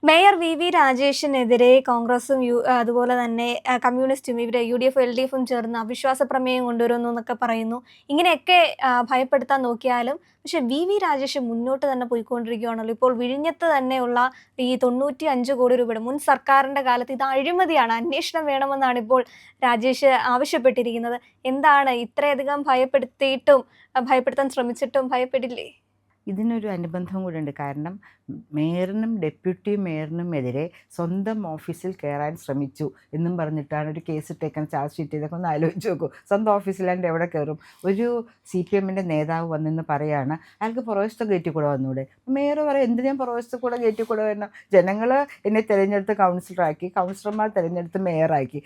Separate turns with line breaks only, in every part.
Mayor V രാജേഷിനെതിരെ കോൺഗ്രസും അതുപോലെ തന്നെ കമ്മ്യൂണിസ്റ്റും ഇവരെ UDF LDFും ചേർന്ന് അവിശ്വാസ പ്രമേയം കൊണ്ടുവരുന്നു എന്നൊക്കെ പറയുന്നു. ഇങ്ങനെയൊക്കെ ഭയപ്പെടുത്താൻ നോക്കിയാലും പക്ഷെ വി രാജേഷ് മുന്നോട്ട് തന്നെ പോയിക്കൊണ്ടിരിക്കുകയാണല്ലോ. ഇപ്പോൾ വിഴിഞ്ഞത്ത് തന്നെയുള്ള ഈ 95 കോടി രൂപയുടെ മുൻ സർക്കാരിന്റെ കാലത്ത് ഇത് അഴിമതിയാണ്, അന്വേഷണം വേണമെന്നാണ് ഇപ്പോൾ രാജേഷ് ആവശ്യപ്പെട്ടിരിക്കുന്നത്. എന്താണ് ഇത്രയധികം ഭയപ്പെടുത്തിയിട്ടും ഭയപ്പെടുത്താൻ ശ്രമിച്ചിട്ടും ഭയപ്പെടില്ലേ?
ഇതിനൊരു അനുബന്ധം കൂടെയുണ്ട്. കാരണം മേയറിനും ഡെപ്യൂട്ടി മേയറിനുമെതിരെ സ്വന്തം ഓഫീസിൽ കയറാൻ ശ്രമിച്ചു എന്നും പറഞ്ഞിട്ടാണ് ഒരു കേസ് ഇട്ടേക്കാൻ ചാർജ് ഷീറ്റ്. ഇതൊക്കെ ഒന്ന് ആലോചിച്ച് നോക്കൂ. സ്വന്തം ഓഫീസിലാണ്ട് എവിടെ കയറും? ഒരു CPMൻ്റെ നേതാവ് വന്നെന്ന് പറയാണ് അയാൾക്ക് പുറവശത്ത് കയറ്റി കൂടെ വന്നൂടെ? മേയർ പറയും എന്ത് ഞാൻ പുറവശത്ത് കൂടെ കയറ്റി കൂടെ വരണം? ജനങ്ങൾ എന്നെ തിരഞ്ഞെടുത്ത് കൗൺസിലറാക്കി, കൗൺസിലർമാർ തിരഞ്ഞെടുത്ത് മേയറാക്കി.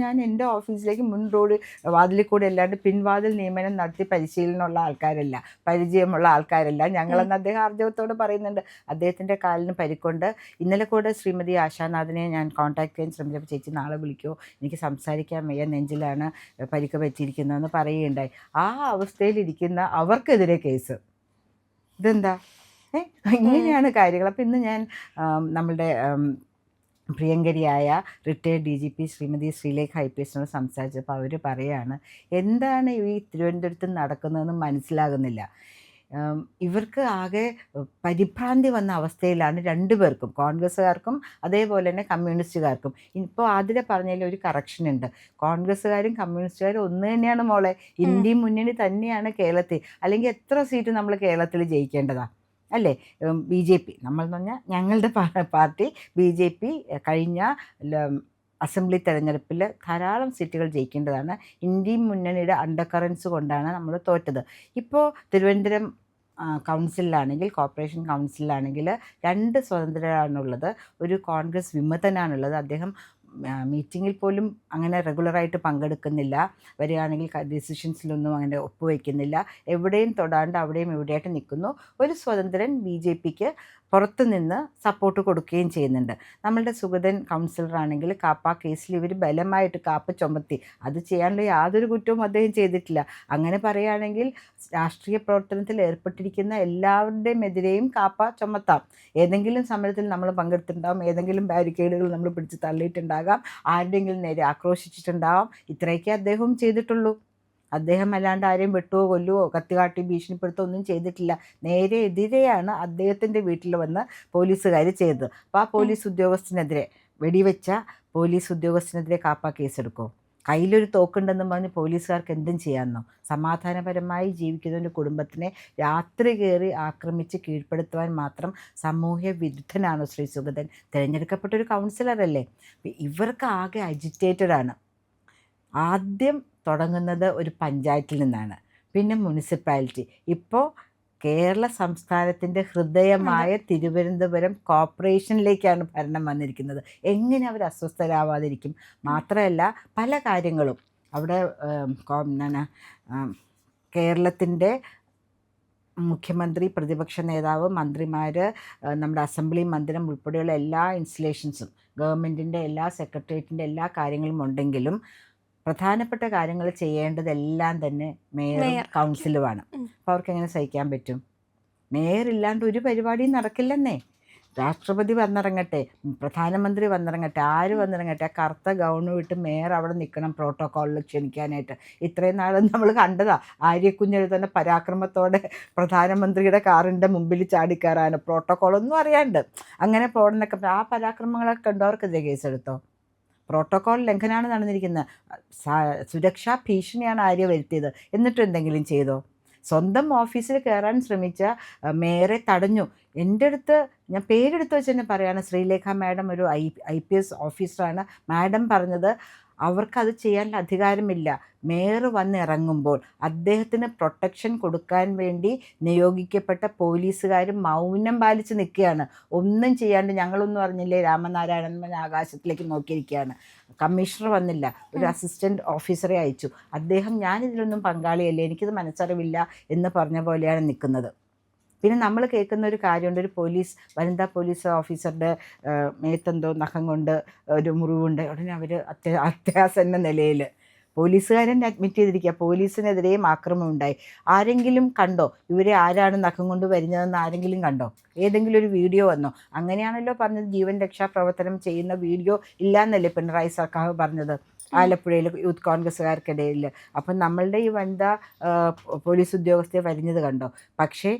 ഞാൻ എൻ്റെ ഓഫീസിലേക്ക് മുൻ റോഡ് വാതിലിൽ കൂടെ അല്ലാണ്ട് പിൻവാതിൽ നിയമനം നടത്തി പരിശീലനമുള്ള ആൾക്കാരല്ല, പരിചയമുള്ള ആൾക്കാരല്ല ഞങ്ങളെന്ന് അദ്ദേഹം ആർജവത്തോട് പറയുന്നുണ്ട്. അദ്ദേഹത്തിൻ്റെ കാലിന് പരിക്കുണ്ട്. ഇന്നലെ കൂടെ ശ്രീമതി ആശാനാഥിനെ ഞാൻ കോൺടാക്ട് ചെയ്യാൻ ശ്രമിച്ചപ്പോൾ ചേച്ചി നാളെ വിളിക്കുമോ, എനിക്ക് സംസാരിക്കാൻ വയ്യ, നെഞ്ചിലാണ് പരിക്ക് പറ്റിയിരിക്കുന്നതെന്ന് പറയുകയുണ്ടായി. ആ അവസ്ഥയിലിരിക്കുന്ന അവർക്കെതിരെ കേസ്. ഇതെന്താ ഇങ്ങനെയാണ് കാര്യങ്ങൾ. അപ്പോൾ ഇന്ന് ഞാൻ നമ്മളുടെ പ്രിയങ്കരിയായ റിട്ടയർഡ് DGP ശ്രീമതി ശ്രീലേഖ IPSനോട് സംസാരിച്ചപ്പോൾ അവർ പറയുകയാണ് എന്താണ് ഈ തിരുവനന്തപുരത്ത് നടക്കുന്നതെന്ന് മനസ്സിലാകുന്നില്ല. ഇവർക്ക് ആകെ പരിഭ്രാന്തി വന്ന അവസ്ഥയിലാണ് രണ്ടുപേർക്കും, കോൺഗ്രസ്സുകാർക്കും അതേപോലെ തന്നെ കമ്മ്യൂണിസ്റ്റുകാർക്കും. ഇപ്പോൾ ആതിരെ പറഞ്ഞതിൽ ഒരു കറക്ഷൻ ഉണ്ട്. കോൺഗ്രസ്സുകാരും കമ്മ്യൂണിസ്റ്റുകാരും ഒന്ന് തന്നെയാണ് മോളെ. ഇന്ത്യ മുന്നണി തന്നെയാണ് കേരളത്തിൽ. അല്ലെങ്കിൽ എത്ര സീറ്റ് നമ്മൾ കേരളത്തിൽ ജയിക്കേണ്ടതാണ് അല്ലേ? BJP നമ്മൾ എന്ന് പറഞ്ഞാൽ ഞങ്ങളുടെ പാർട്ടി BJP കഴിഞ്ഞ അസംബ്ലി തെരഞ്ഞെടുപ്പിൽ ധാരാളം സീറ്റുകൾ ജയിക്കേണ്ടതാണ്. ഇന്ത്യ മുന്നണിയുടെ അണ്ടർ കറൻസ് കൊണ്ടാണ് നമ്മൾ തോറ്റത്. ഇപ്പോൾ തിരുവനന്തപുരം കൗൺസിലാണെങ്കിൽ, കോർപ്പറേഷൻ കൗൺസിലാണെങ്കിൽ 2 സ്വതന്ത്രരാണുള്ളത്. ഒരു കോൺഗ്രസ് വിമതനാണുള്ളത്. അദ്ദേഹം മീറ്റിങ്ങിൽ പോലും അങ്ങനെ റെഗുലറായിട്ട് പങ്കെടുക്കുന്നില്ല. വരികയാണെങ്കിൽ ഡിസിഷൻസിലൊന്നും അങ്ങനെ ഒപ്പുവയ്ക്കുന്നില്ല. എവിടെയും തൊടാണ്ട് അവിടെയും ഇവിടെയായിട്ട് നിൽക്കുന്നു. ഒരു സ്വതന്ത്രൻ BJPക്ക് പുറത്തു നിന്ന് സപ്പോർട്ട് കൊടുക്കുകയും ചെയ്യുന്നുണ്ട്. നമ്മളുടെ സുഗതൻ കൗൺസിലറാണെങ്കിൽ കാപ്പ കേസിൽ ഇവർ ബലമായിട്ട് കാപ്പ ചുമത്തി. അത് ചെയ്യാനുള്ള യാതൊരു കുറ്റവും അദ്ദേഹം ചെയ്തിട്ടില്ല. അങ്ങനെ പറയുകയാണെങ്കിൽ രാഷ്ട്രീയ പ്രവർത്തനത്തിൽ ഏർപ്പെട്ടിരിക്കുന്ന എല്ലാവരുടെയും എതിരെയും കാപ്പ ചുമത്താം. ഏതെങ്കിലും സമരത്തിൽ നമ്മൾ പങ്കെടുത്തിട്ടുണ്ടാകും, ഏതെങ്കിലും ബാരിക്കേഡുകൾ നമ്മൾ പിടിച്ച് തള്ളിയിട്ടുണ്ടാകാം, ആരുടെയെങ്കിലും നേരെ ആക്രോശിച്ചിട്ടുണ്ടാകാം. ഇത്രയൊക്കെ അദ്ദേഹവും ചെയ്തിട്ടുള്ളൂ. അദ്ദേഹം അല്ലാണ്ട് ആരെയും വെട്ടുവോ കൊല്ലുവോ കത്തികാട്ടി ഭീഷണിപ്പെടുത്തുകയോ ഒന്നും ചെയ്തിട്ടില്ല. നേരെ എതിരെയാണ് അദ്ദേഹത്തിൻ്റെ വീട്ടിൽ വന്ന് പോലീസുകാർ ചെയ്തത്. അപ്പോൾ ആ പോലീസ് ഉദ്യോഗസ്ഥനെതിരെ, വെടിവെച്ച പോലീസ് ഉദ്യോഗസ്ഥനെതിരെ കാപ്പ കേസെടുക്കുമോ? കയ്യിലൊരു തോക്കുണ്ടെന്നും പറഞ്ഞ് പോലീസുകാർക്ക് എന്തും ചെയ്യാമെന്നോ? സമാധാനപരമായി ജീവിക്കുന്ന ഒരു കുടുംബത്തിനെ രാത്രി കയറി ആക്രമിച്ച് കീഴ്പ്പെടുത്തുവാൻ മാത്രം സാമൂഹ്യ വിരുദ്ധനാണോ ശ്രീ സുഗതൻ? തിരഞ്ഞെടുക്കപ്പെട്ട ഒരു കൗൺസിലറല്ലേ? ഇവർക്ക് ആകെ അജിറ്റേറ്റഡാണ്. ആദ്യം തുടങ്ങുന്നത് ഒരു പഞ്ചായത്തിൽ നിന്നാണ്, പിന്നെ മുനിസിപ്പാലിറ്റി. ഇപ്പോൾ കേരള സംസ്ഥാനത്തിൻ്റെ ഹൃദയമായ തിരുവനന്തപുരം കോർപ്പറേഷനിലേക്കാണ് ഭരണം വന്നിരിക്കുന്നത്. എങ്ങനെ അവർ അസ്വസ്ഥരാവാതിരിക്കും? മാത്രമല്ല പല കാര്യങ്ങളും അവിടെ കേരളത്തിൻ്റെ മുഖ്യമന്ത്രി, പ്രതിപക്ഷ നേതാവ്, മന്ത്രിമാർ, നമ്മുടെ അസംബ്ലി മന്ദിരം ഉൾപ്പെടെയുള്ള എല്ലാ ഇൻസ്റ്റലേഷൻസും, ഗവൺമെൻറ്റിൻ്റെ എല്ലാ സെക്രട്ടേറിയറ്റിൻ്റെ എല്ലാ കാര്യങ്ങളും ഉണ്ടെങ്കിലും പ്രധാനപ്പെട്ട കാര്യങ്ങൾ ചെയ്യേണ്ടതെല്ലാം തന്നെ മേയറും കൗൺസിലുമാണ്. അപ്പോൾ അവർക്ക് എങ്ങനെ സഹിക്കാൻ പറ്റും? മേയർ ഇല്ലാണ്ട് ഒരു പരിപാടിയും നടക്കില്ലെന്നേ. രാഷ്ട്രപതി വന്നിറങ്ങട്ടെ, പ്രധാനമന്ത്രി വന്നിറങ്ങട്ടെ, ആര് വന്നിറങ്ങട്ടെ, ആ കറുത്ത ഗൗണ് വിട്ട് മേയർ അവിടെ നിൽക്കണം പ്രോട്ടോക്കോളിൽ ക്ഷണിക്കാനായിട്ട്. ഇത്രയും നാളും നമ്മൾ കണ്ടതാ ആര്യക്കുഞ്ഞെഴുതുന്ന പരാക്രമത്തോടെ പ്രധാനമന്ത്രിയുടെ കാറിൻ്റെ മുമ്പിൽ ചാടിക്കയറാനോ പ്രോട്ടോക്കോളൊന്നും അറിയാണ്ട് അങ്ങനെ പോകണമെന്നൊക്കെ. ആ പരാക്രമങ്ങളൊക്കെ കണ്ടവർക്കെതിരെ കേസെടുത്തോ? പ്രോട്ടോക്കോൾ ലംഘനമാണ് നടന്നിരിക്കുന്നത്. സുരക്ഷാ ഭീഷണിയാണ് ആര്യ വരുത്തിയത്. എന്നിട്ടും എന്തെങ്കിലും ചെയ്തോ? സ്വന്തം ഓഫീസിൽ കയറാൻ ശ്രമിച്ച മേയറെ എൻ്റെ അടുത്ത് ഞാൻ പേരെടുത്ത് വെച്ച് തന്നെ പറയുകയാണ്, ശ്രീലേഖ മാഡം ഒരു IPS ഓഫീസറാണ്. മാഡം പറഞ്ഞത് അവർക്കത് ചെയ്യാനുള്ള അധികാരമില്ല. മേയർ വന്നിറങ്ങുമ്പോൾ അദ്ദേഹത്തിന് പ്രൊട്ടക്ഷൻ കൊടുക്കാൻ വേണ്ടി നിയോഗിക്കപ്പെട്ട പോലീസുകാർ മൗനം പാലിച്ച് നിൽക്കുകയാണ്. ഒന്നും ചെയ്യാണ്ട് ഞങ്ങളൊന്നും അറിഞ്ഞില്ലേ രാമനാരായണൻ ആകാശത്തിലേക്ക് നോക്കിയിരിക്കുകയാണ്. കമ്മീഷണർ വന്നില്ല, ഒരു അസിസ്റ്റൻറ്റ് ഓഫീസറെ അയച്ചു. അദ്ദേഹം ഞാനിതിലൊന്നും പങ്കാളിയല്ലേ, എനിക്കിത് മനസ്സറിവില്ല എന്ന് പറഞ്ഞ പോലെയാണ് നിൽക്കുന്നത്. പിന്നെ നമ്മൾ കേൾക്കുന്ന ഒരു കാര്യമുണ്ട്, ഒരു വനിതാ പോലീസ് ഓഫീസറുടെ മേത്തെന്തോ നഖം കൊണ്ട് ഒരു മുറിവുണ്ട്. ഉടനെ അവർ അത്യാസന്ന നിലയിൽ പോലീസുകാരൻ അഡ്മിറ്റ് ചെയ്തിരിക്കുക, പോലീസിനെതിരെയും ആക്രമണം ഉണ്ടായി. ആരെങ്കിലും കണ്ടോ ഇവരെ ആരാണ് നഖം കൊണ്ട് വരുന്നതെന്ന് ആരെങ്കിലും കണ്ടോ? ഏതെങ്കിലും ഒരു വീഡിയോ വന്നോ? അങ്ങനെയാണല്ലോ പറഞ്ഞത്, ജീവൻ രക്ഷാപ്രവർത്തനം ചെയ്യുന്ന വീഡിയോ ഇല്ലയെന്നല്ലേ പിണറായി സർക്കാർ പറഞ്ഞത് ആലപ്പുഴയിൽ യൂത്ത് കോൺഗ്രസ്സുകാർക്കിടയിൽ. അപ്പം നമ്മളുടെ ഈ വനിതാ പോലീസ് ഉദ്യോഗസ്ഥയെ വരുന്നത് കണ്ടോ? പക്ഷേ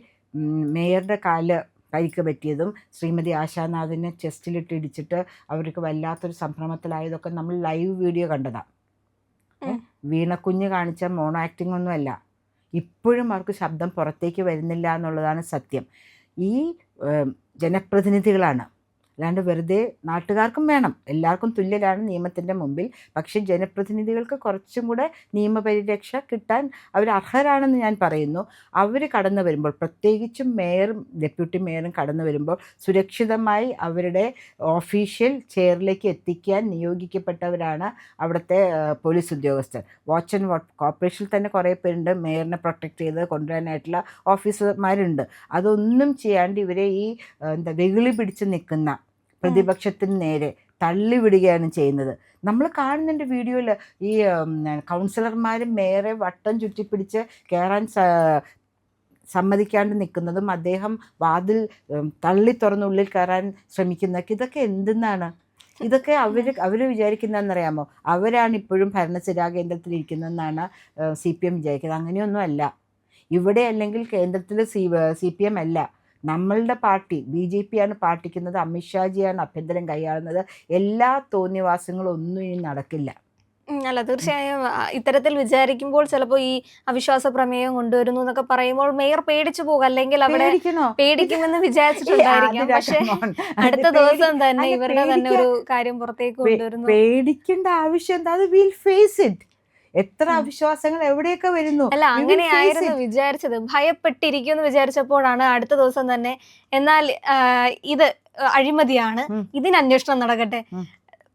മേയറുടെ കാല് പരിക്ക് പറ്റിയതും ശ്രീമതി ആശാനാഥിനെ ചെസ്റ്റിലിട്ട് ഇടിച്ചിട്ട് അവർക്ക് വല്ലാത്തൊരു സംഭ്രമത്തിലായതൊക്കെ നമ്മൾ ലൈവ് വീഡിയോ കണ്ടതാണ്. വീണക്കുഞ്ഞ് കാണിച്ച മോണോ ആക്ടിംഗ് ഒന്നുമല്ല. ഇപ്പോഴും അവർക്ക് ശബ്ദം പുറത്തേക്ക് വരുന്നില്ല എന്നുള്ളതാണ് സത്യം. ഈ ജനപ്രതിനിധികളാണ്, അല്ലാണ്ട് വെറുതെ നാട്ടുകാർക്കും വേണം, എല്ലാവർക്കും തുല്യരാണ് നിയമത്തിൻ്റെ മുമ്പിൽ. പക്ഷേ ജനപ്രതിനിധികൾക്ക് കുറച്ചും കൂടെ നിയമപരിരക്ഷ കിട്ടാൻ അവർ അർഹരാണെന്ന് ഞാൻ പറയുന്നു. അവർ കടന്നു വരുമ്പോൾ, പ്രത്യേകിച്ചും മേയറും ഡെപ്യൂട്ടി മേയറും കടന്നു വരുമ്പോൾ സുരക്ഷിതമായി അവരുടെ ഓഫീഷ്യൽ ചെയറിലേക്ക് എത്തിക്കാൻ നിയോഗിക്കപ്പെട്ടവരാണ് അവിടുത്തെ പോലീസ് ഉദ്യോഗസ്ഥർ. വാച്ച് ആൻഡ് വാർഡ് കോർപ്പറേഷനിൽ തന്നെ കുറേ പേരുണ്ട്, മേയറിനെ പ്രൊട്ടക്റ്റ് ചെയ്ത് കൊണ്ടുവരാനായിട്ടുള്ള ഓഫീസർമാരുണ്ട്. അതൊന്നും ചെയ്യാണ്ട് ഇവരെ ഈ വെകിളി പിടിച്ച് നിൽക്കുന്ന പ്രതിപക്ഷത്തിന് നേരെ തള്ളിവിടുകയാണ് ചെയ്യുന്നത്. നമ്മൾ കാണുന്നുണ്ട് വീഡിയോയിൽ ഈ കൗൺസിലർമാരും മേയറെ വട്ടം ചുറ്റിപ്പിടിച്ച് കയറാൻ സമ്മതിക്കാണ്ട് നിൽക്കുന്നതും അദ്ദേഹം വാതിൽ തള്ളി തുറന്നുള്ളിൽ കയറാൻ ശ്രമിക്കുന്നതൊക്കെ. ഇതൊക്കെ എന്തെന്നാണ്? ഇതൊക്കെ അവർ വിചാരിക്കുന്നതെന്നറിയാമോ? അവരാണ് ഇപ്പോഴും ഭരണസിരാ കേന്ദ്രത്തിലിരിക്കുന്നതെന്നാണ് CPM വിചാരിക്കുന്നത്. അങ്ങനെയൊന്നും അല്ല. ഇവിടെ അല്ലെങ്കിൽ കേന്ദ്രത്തിൽ CPM അല്ല, നമ്മളുടെ പാർട്ടി BJP ആണ് പാർട്ടിക്കുന്നത്, അമിത്ഷാജിയാണ് ആഭ്യന്തരം കൈയാളുന്നത്. എല്ലാ തോന്നിവാസങ്ങളും ഒന്നും ഇനി നടക്കില്ല.
അല്ല, തീർച്ചയായും ഇത്തരത്തിൽ വിചാരിക്കുമ്പോൾ ചിലപ്പോൾ ഈ അവിശ്വാസ പ്രമേയം കൊണ്ടുവരുന്നു എന്നൊക്കെ പറയുമ്പോൾ മേയർ പേടിച്ചു പോകും, അല്ലെങ്കിൽ അവിടെ പേടിക്കുമെന്ന് വിചാരിച്ചിട്ടുണ്ടായിരിക്കാം. പക്ഷെ അടുത്ത ദിവസം തന്നെ ഇവരുടെ തന്നെ ഒരു കാര്യം പുറത്തേക്ക് കൊണ്ടുവരുന്നു.
പേടിക്കേണ്ട ആവശ്യം എന്താ? അത് വിൽ ഫേസ് ഇറ്റ്. എത്ര അവിശ്വാസങ്ങൾ എവിടെയൊക്കെ വരുന്നു.
അല്ല, അങ്ങനെയായിരുന്നു വിചാരിച്ചത്. ഭയപ്പെട്ടിരിക്കുമെന്ന് വിചാരിച്ചപ്പോഴാണ് അടുത്ത ദിവസം തന്നെ എന്നാൽ ഇത് അഴിമതിയാണ്, ഇതിന് അന്വേഷണം നടക്കട്ടെ.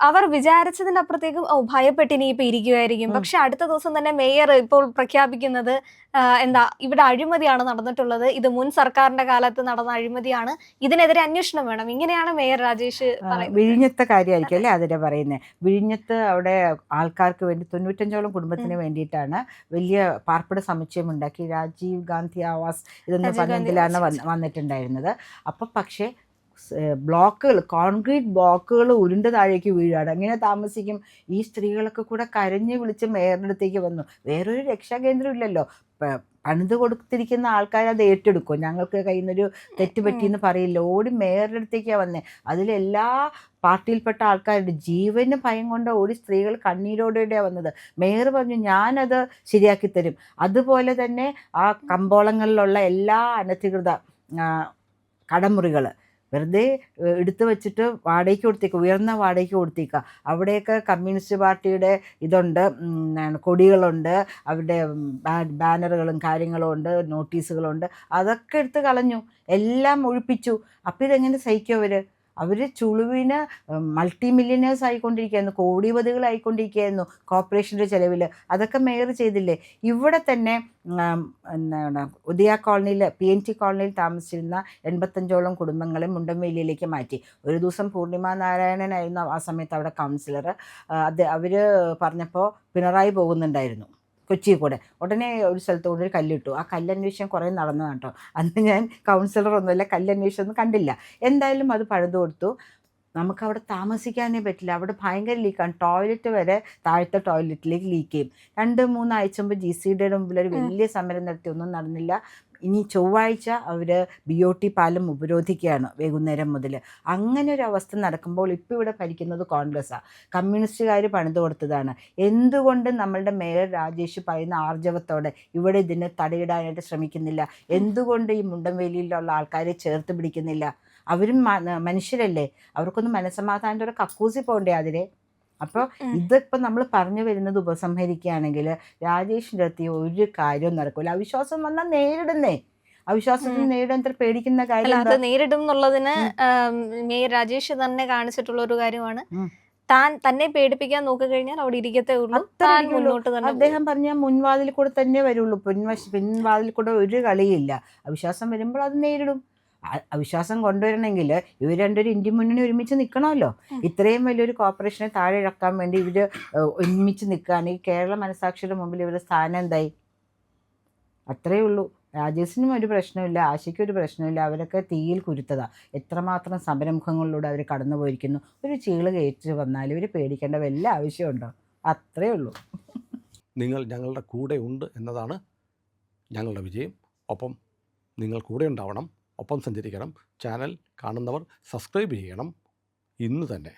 അവർ വിചാരിച്ചതിന്റെ അപ്പുറത്തേക്കും ഭയപ്പെട്ടിനി ഇപ്പൊ ഇരിക്കുമായിരിക്കും. പക്ഷെ അടുത്ത ദിവസം തന്നെ മേയർ ഇപ്പോൾ പ്രഖ്യാപിക്കുന്നത് എന്താ, ഇവിടെ അഴിമതിയാണ് നടന്നിട്ടുള്ളത്, ഇത് മുൻ സർക്കാരിന്റെ കാലത്ത് നടന്ന അഴിമതിയാണ്, ഇതിനെതിരെ അന്വേഷണം വേണം. ഇങ്ങനെയാണ് മേയർ രാജേഷ്
വിഴിഞ്ഞത്തെ കാര്യമായിരിക്കും അല്ലേ അതിനെ പറയുന്നത്. വിഴിഞ്ഞത്ത് അവിടെ ആൾക്കാർക്ക് വേണ്ടി 95ഓളം കുടുംബത്തിന് വേണ്ടിയിട്ടാണ് വലിയ പാർപ്പിട സമുച്ചയം ഉണ്ടാക്കി. രാജീവ് ഗാന്ധി ആവാസ് ഇതെന്ന് പറഞ്ഞതിലാണ് വന്നിട്ടുണ്ടായിരുന്നത്. അപ്പം പക്ഷേ ബ്ലോക്കുകൾ, കോൺക്രീറ്റ് ബ്ലോക്കുകൾ ഉരുണ്ട് താഴേക്ക് വീഴാണ്. എങ്ങനെ താമസിക്കും? ഈ സ്ത്രീകളൊക്കെ കൂടെ കരഞ്ഞ് വിളിച്ച് മേയറുടെ അടുത്തേക്ക് വന്നു. വേറൊരു രക്ഷാകേന്ദ്രം ഇല്ലല്ലോ. പണിത് കൊടുത്തിരിക്കുന്ന ആൾക്കാർ അത് ഏറ്റെടുക്കും. ഞങ്ങൾക്ക് കയ്യിൽ നിന്നൊരു തെറ്റ് പറ്റിയെന്ന് പറയില്ല, ഓടി മേയറുടെ അടുത്തേക്കാണ് വന്നത്. അതിലെല്ലാ പാർട്ടിയിൽപ്പെട്ട ആൾക്കാരുടെ ജീവന് ഭയം കൊണ്ട് ഓടി സ്ത്രീകൾ കണ്ണീരോടെയാണ് വന്നത്. മേയർ പറഞ്ഞു ഞാനത് ശരിയാക്കി തരും. അതുപോലെ തന്നെ ആ കമ്പോളങ്ങളിലുള്ള എല്ലാ അനധികൃത കടമുറികൾ വെറുതെ എടുത്തു വെച്ചിട്ട് വാടകയ്ക്ക് കൊടുത്തേക്കുക, ഉയർന്ന വാടകയ്ക്ക് കൊടുത്തേക്കുക. അവിടെയൊക്കെ കമ്മ്യൂണിസ്റ്റ് പാർട്ടിയുടെ ഇതുണ്ട്, കൊടികളുണ്ട്, അവരുടെ ബാനറുകളും കാര്യങ്ങളും ഉണ്ട്, നോട്ടീസുകളുണ്ട്. അതൊക്കെ എടുത്ത് കളഞ്ഞു, എല്ലാം ഒഴിപ്പിച്ചു. അപ്പം ഇതെങ്ങനെ സഹിക്കും അവർ? ചുളുവിന് മൾട്ടി മില്യനേഴ്സ് ആയിക്കൊണ്ടിരിക്കുകയായിരുന്നു, കോടിപതികളായിക്കൊണ്ടിരിക്കുകയായിരുന്നു കോർപ്പറേഷൻ്റെ ചിലവിൽ. അതൊക്കെ മേയർ ചെയ്തില്ലേ? ഇവിടെ തന്നെ എന്താണ് ഉദയ കോളനിയിൽ, PNT കോളനിയിൽ താമസിച്ചിരുന്ന 85ഓളം കുടുംബങ്ങളെ മുണ്ടംവേലിയിലേക്ക് മാറ്റി. ഒരു ദിവസം പൂർണിമ നാരായണനായിരുന്നു ആ സമയത്ത് അവിടെ കൗൺസിലർ. അവർ പറഞ്ഞപ്പോൾ പിണറായി പോകുന്നുണ്ടായിരുന്നു കൊച്ചിയിൽ കൂടെ. ഉടനെ ഒരു സ്ഥലത്ത് കൊണ്ടൊരു കല്ലിട്ടു. ആ കല്ലന്വേഷണം കുറേ നടന്നതാണ് കേട്ടോ. അന്ന് ഞാൻ കൗൺസിലറൊന്നുമില്ല, കല്ലന്വേഷണം കണ്ടില്ല. എന്തായാലും അത് പഴുതു കൊടുത്തു. നമുക്കവിടെ താമസിക്കാനേ പറ്റില്ല. അവിടെ ഭയങ്കര ലീക്കാണ്. ടോയ്ലറ്റ് വരെ താഴത്തെ ടോയ്ലറ്റിലേക്ക് ലീക്ക് ചെയ്യും. 2-3 ആഴ്ച മുമ്പ് GCDയുടെ മുമ്പിൽ ഒരു വലിയ സമരം നടത്തി, ഒന്നും നടന്നില്ല. ഇനി ചൊവ്വാഴ്ച അവർ BOT പാലം ഉപരോധിക്കുകയാണ് വൈകുന്നേരം മുതൽ. അങ്ങനെ ഒരു അവസ്ഥ നടക്കുമ്പോൾ ഇപ്പോൾ ഇവിടെ ഭരിക്കുന്നത് കോൺഗ്രസ്സാണ്. കമ്മ്യൂണിസ്റ്റുകാർ പണിത് കൊടുത്തതാണ്. എന്തുകൊണ്ട് നമ്മളുടെ മേയർ രാജേഷ് പറയുന്ന ആർജവത്തോടെ ഇവിടെ ഇതിന് തടയിടാനായിട്ട് ശ്രമിക്കുന്നില്ല? എന്തുകൊണ്ട് ഈ മുണ്ടംവേലിയിലുള്ള ആൾക്കാരെ ചേർത്ത് പിടിക്കുന്നില്ല? അവരും മനുഷ്യരല്ലേ, അവർക്കൊന്നും മനസ്സമാധാനത്തോടെ കക്കൂസി പോകണ്ടേ അതിലെ? അപ്പോൾ ഇതിപ്പോൾ നമ്മൾ പറഞ്ഞു വരുന്നത് ഉപസംഹരിക്കുകയാണെങ്കിൽ രാജേഷിൻ്റെ അടുത്ത് ഒരു കാര്യവും നടക്കില്ല. അവിശ്വാസം വന്നാൽ നേരിടുന്നേ. അവിശ്വാസത്തിന് നേരിടാൻ ഇത്ര പേടിക്കുന്ന കാര്യം?
അത് നേരിടും എന്നുള്ളതിന് മേയർ രാജേഷ് തന്നെ കാണിച്ചിട്ടുള്ള ഒരു കാര്യമാണ്. തന്നെ പേടിപ്പിക്കാൻ നോക്കിക്കഴിഞ്ഞാൽ അവിടെ ഇരിക്കത്തേ ഉള്ളൂ.
അദ്ദേഹം പറഞ്ഞ മുൻവാതിൽ കൂടെ തന്നെ വരുള്ളൂ, പിൻവാതിൽ കൂടെ ഒരു കളിയില്ല. അവിശ്വാസം വരുമ്പോൾ അത് നേരിടും. അവിശ്വാസം കൊണ്ടുവരണമെങ്കിൽ ഇവർ രണ്ടൊരു ഇന്ത്യ മുന്നണി ഒരുമിച്ച് നിൽക്കണമല്ലോ. ഇത്രയും വലിയൊരു കോർപ്പറേഷനെ താഴെ ഇറക്കാൻ വേണ്ടി ഇവർ ഒരുമിച്ച് നിൽക്കുകയാണെങ്കിൽ കേരള മനസാക്ഷിയുടെ മുമ്പിൽ ഇവരുടെ സ്ഥാനം എന്തായി? അത്രയേ ഉള്ളൂ. രാജേഷിനും ഒരു പ്രശ്നമില്ല, ആശയ്ക്കും ഒരു പ്രശ്നമില്ല. അവരൊക്കെ തീയിൽ കുരുത്തതാണ്. എത്രമാത്രം സംരംഭങ്ങളിലൂടെ അവർ കടന്നു പോയിരിക്കുന്നു. ഒരു ചീള് കയറ്റി വന്നാൽ ഇവർ പേടിക്കേണ്ട വല്ല ആവശ്യമുണ്ടോ? അത്രയേ ഉള്ളൂ.
നിങ്ങൾ ഞങ്ങളുടെ കൂടെ ഉണ്ട് എന്നതാണ് ഞങ്ങളുടെ വിജയം. ഒപ്പം നിങ്ങൾ കൂടെ ഉണ്ടാവണം, ഒപ്പം സഞ്ചരിക്കണം. ചാനൽ കാണുന്നവർ സബ്സ്ക്രൈബ് ചെയ്യണം ഇന്ന് തന്നെ.